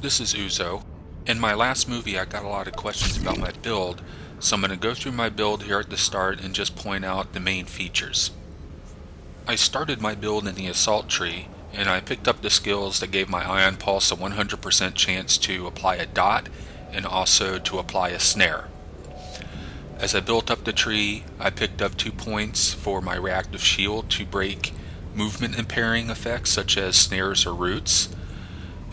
This is Oozo. In my last movie I got a lot of questions about my build, so I'm going to go through my build here at the start and just point out the main features. I started my build in the assault tree, and I picked up the skills that gave my ion pulse a 100% chance to apply a dot and also to apply a snare. As I built up the tree, I picked up 2 points for my reactive shield to break movement impairing effects such as snares or roots.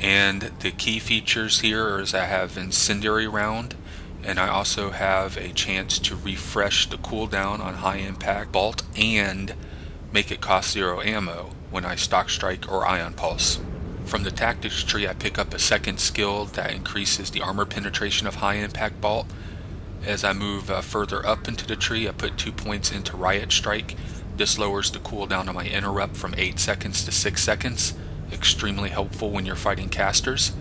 And the key features here is I have incendiary round, and I also have a chance to refresh the cooldown on high impact bolt and make it cost 0 ammo when I stock strike or ion pulse. From the tactics tree I pick up a second skill that increases the armor penetration of high impact bolt. As I move further up into the tree, I put 2 points into riot strike. This lowers the cooldown on my interrupt from 8 seconds to 6 seconds. Extremely helpful when you're fighting casters.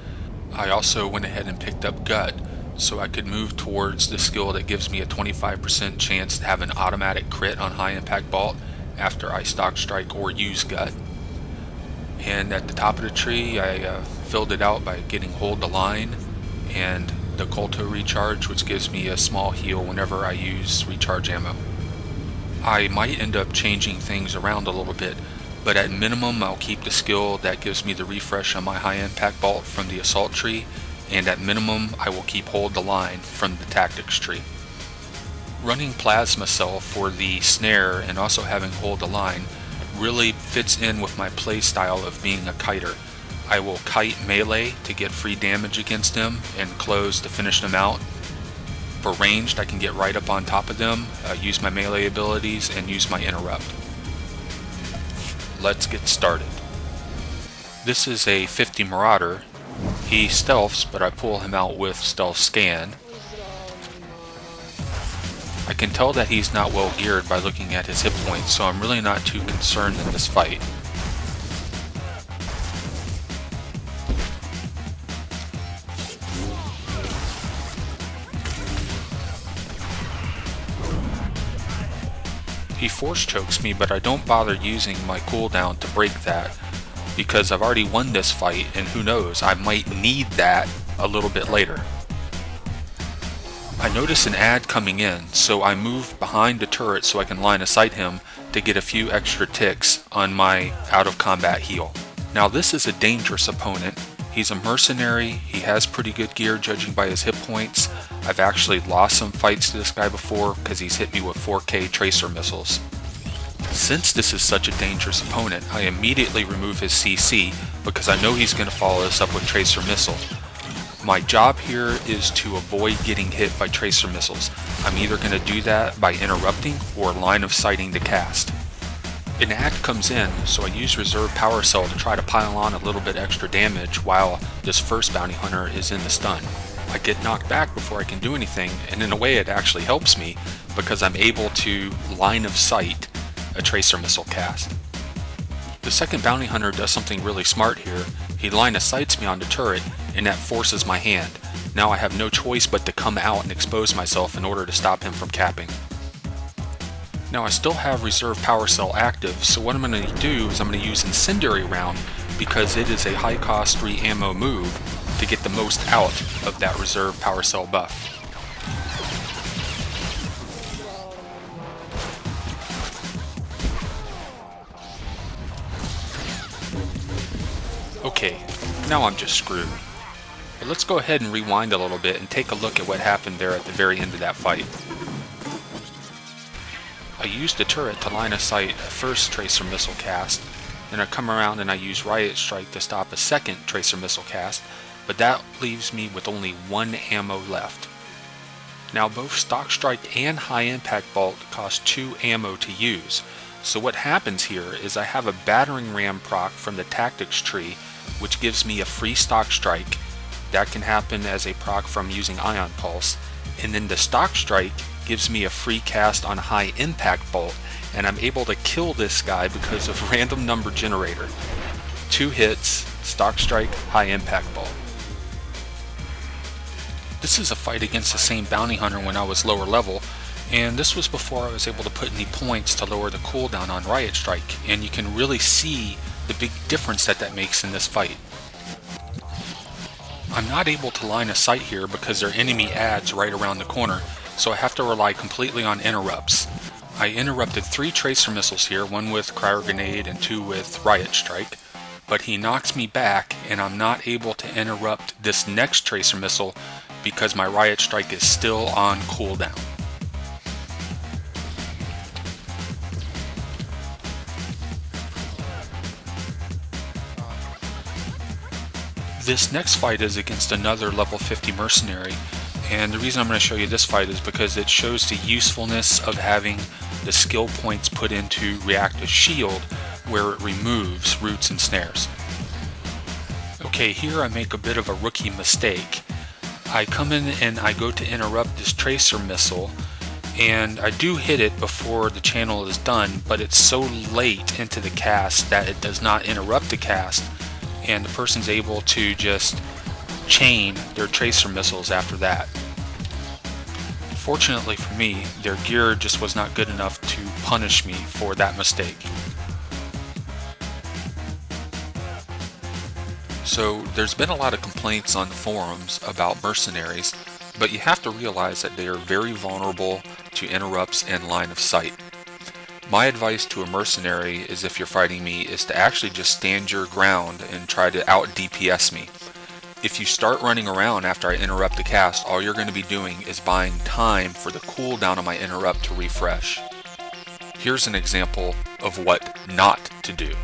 I also went ahead and picked up gut so I could move towards the skill that gives me a 25% chance to have an automatic crit on high impact bolt after I stock strike or use gut. And at the top of the tree I filled it out by getting hold the line and the Colto recharge, which gives me a small heal whenever I use recharge ammo. I might end up changing things around a little bit, but at minimum I'll keep the skill that gives me the refresh on my high impact bolt from the assault tree, and at minimum I will keep hold the line from the tactics tree. Running plasma cell for the snare and also having hold the line really fits in with my play style of being a kiter. I will kite melee to get free damage against them and close to finish them out. For ranged I can get right up on top of them, use my melee abilities, and use my interrupt. Let's get started. This is a 50 Marauder. He stealths, but I pull him out with stealth scan. I can tell that he's not well geared by looking at his hit points, so I'm really not too concerned in this fight. He force chokes me, but I don't bother using my cooldown to break that because I've already won this fight, and who knows, I might need that a little bit later. I notice an ad coming in, so I move behind the turret so I can line of sight him to get a few extra ticks on my out of combat heal. Now this is a dangerous opponent. He's a mercenary, he has pretty good gear judging by his hit points. I've actually lost some fights to this guy before because he's hit me with 4K tracer missiles. Since this is such a dangerous opponent, I immediately remove his CC because I know he's going to follow this up with tracer missile. My job here is to avoid getting hit by tracer missiles. I'm either going to do that by interrupting or line of sighting the cast. An ad comes in, so I use reserve power cell to try to pile on a little bit extra damage while this first bounty hunter is in the stun. I get knocked back before I can do anything, and in a way it actually helps me because I'm able to line of sight a tracer missile cast. The second bounty hunter does something really smart here. He line of sights me on the turret, and that forces my hand. Now I have no choice but to come out and expose myself in order to stop him from capping. Now I still have reserve power cell active, so what I'm going to do is I'm going to use incendiary round because it is a high cost 3 ammo move to get the most out of that reserve power cell buff. Okay, now I'm just screwed. But let's go ahead and rewind a little bit and take a look at what happened there at the very end of that fight. I used the turret to line of sight a first tracer missile cast, then I come around and I use riot strike to stop a second tracer missile cast, but that leaves me with only 1 ammo left. Now both stock strike and high impact bolt cost 2 ammo to use, so what happens here is I have a battering ram proc from the tactics tree which gives me a free stock strike. That can happen as a proc from using ion pulse, and then the stock strike gives me a free cast on high impact bolt, and I'm able to kill this guy because of random number generator. 2 hits, stock strike, high impact bolt. This is a fight against the same bounty hunter when I was lower level, and this was before I was able to put any points to lower the cooldown on riot strike, and you can really see the big difference that makes in this fight. I'm not able to line of sight here because there are enemy adds right around the corner, so I have to rely completely on interrupts. I interrupted 3 tracer missiles here, 1 with cryo grenade and 2 with riot strike, but he knocks me back and I'm not able to interrupt this next tracer missile because my riot strike is still on cooldown. This next fight is against another level 50 mercenary, and the reason I'm going to show you this fight is because it shows the usefulness of having the skill points put into reactive shield where it removes roots and snares. Okay, here I make a bit of a rookie mistake. I come in and I go to interrupt this tracer missile, and I do hit it before the channel is done, but it's so late into the cast that it does not interrupt the cast, and the person's able to just chain their tracer missiles after that. Fortunately for me, their gear just was not good enough to punish me for that mistake. So there's been a lot of complaints on the forums about mercenaries, but you have to realize that they are very vulnerable to interrupts and line of sight. My advice to a mercenary is, if you're fighting me, is to actually just stand your ground and try to out DPS me. If you start running around after I interrupt the cast, all you're going to be doing is buying time for the cooldown of my interrupt to refresh. Here's an example of what not to do.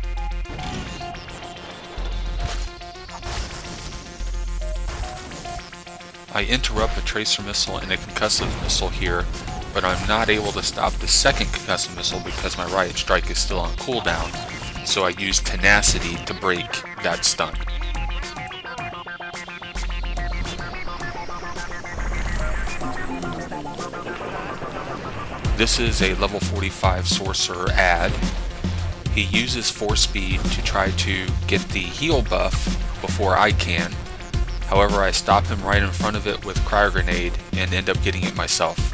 I interrupt a tracer missile and a concussive missile here, but I'm not able to stop the second concussive missile because my riot strike is still on cooldown, so I use tenacity to break that stun. This is a level 45 sorcerer add. He uses force speed to try to get the heal buff before I can. However, I stop him right in front of it with cryo grenade and end up getting it myself.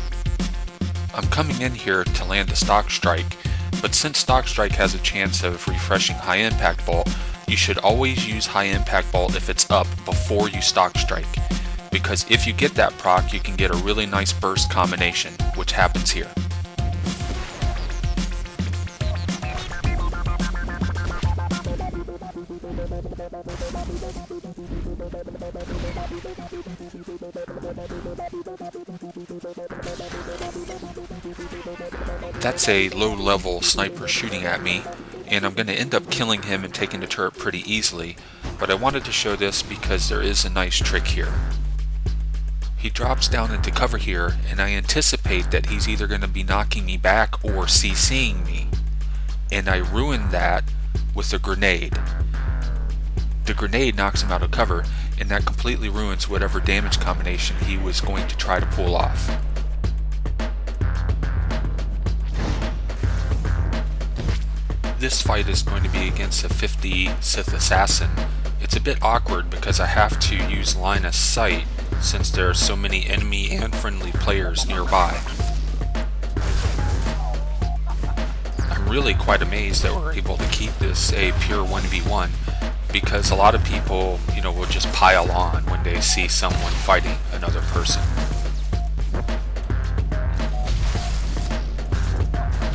I'm coming in here to land a stock strike, but since stock strike has a chance of refreshing high impact bolt, you should always use high impact bolt if it's up before you stock strike, because if you get that proc, you can get a really nice burst combination, which happens here. That's a low-level sniper shooting at me, and I'm going to end up killing him and taking the turret pretty easily, but I wanted to show this because there is a nice trick here. He drops down into cover here, and I anticipate that he's either going to be knocking me back or CCing me, and I ruin that with a grenade. The grenade knocks him out of cover, and that completely ruins whatever damage combination he was going to try to pull off. This fight is going to be against a 50 Sith Assassin. It's a bit awkward because I have to use line of sight since there are so many enemy and friendly players nearby. I'm really quite amazed that we're able to keep this a pure 1v1, because a lot of people, will just pile on when they see someone fighting another person.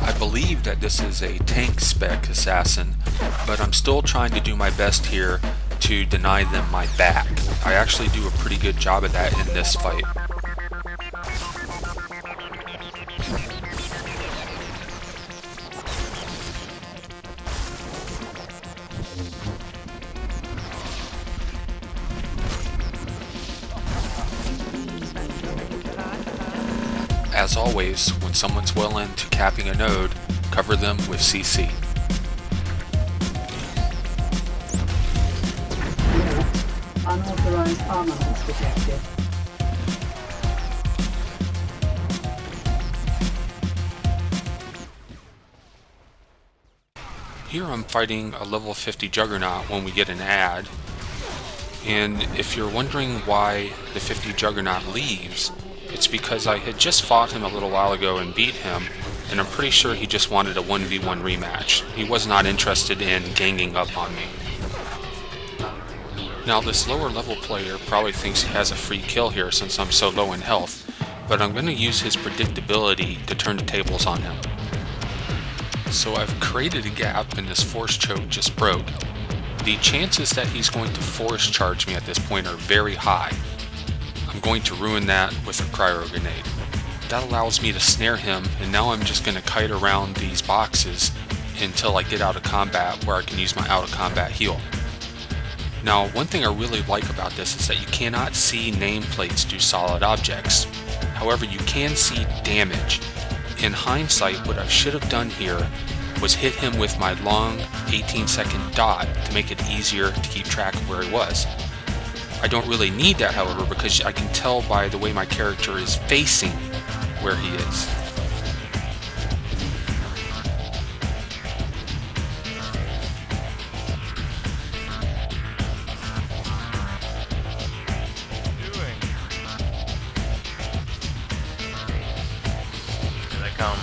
I believe that this is a tank spec assassin, but I'm still trying to do my best here to deny them my back. I actually do a pretty good job of that in this fight. As always, when someone's well into capping a node, cover them with CC. Unauthorized armaments detected. Here I'm fighting a level 50 Juggernaut when we get an ad, and if you're wondering why the 50 Juggernaut leaves, it's because I had just fought him a little while ago and beat him, and I'm pretty sure he just wanted a 1v1 rematch. He was not interested in ganging up on me. Now this lower level player probably thinks he has a free kill here since I'm so low in health, but I'm going to use his predictability to turn the tables on him. So I've created a gap and this force choke just broke. The chances that he's going to force charge me at this point are very high. I'm going to ruin that with a cryo grenade. That allows me to snare him, and now I'm just going to kite around these boxes until I get out of combat where I can use my out of combat heal. Now, one thing I really like about this is that you cannot see nameplates do solid objects. However, you can see damage. In hindsight, what I should have done here was hit him with my long 18-second dot to make it easier to keep track of where he was. I don't really need that, however, because I can tell by the way my character is facing where he is. Here they come.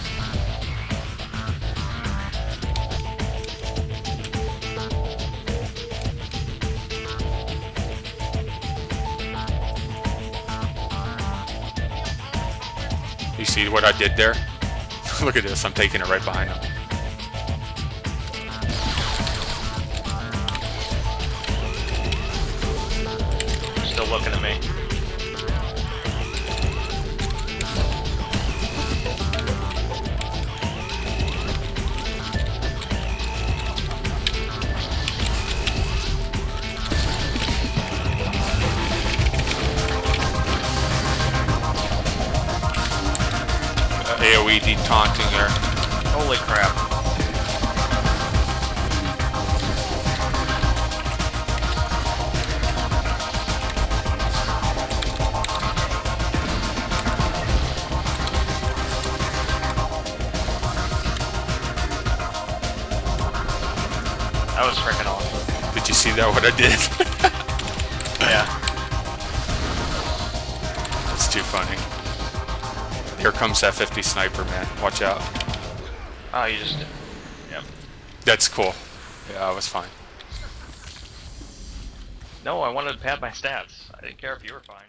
You see what I did there? Look at this, I'm taking it right behind him. Still looking at me. AoE taunting there. Holy crap. That was freaking awesome. Did you see that, what I did? Yeah. That's too funny. Here comes that 50 sniper, man. Watch out. Oh, you just did. Yep. That's cool. Yeah, I was fine. No, I wanted to pad my stats. I didn't care if you were fine.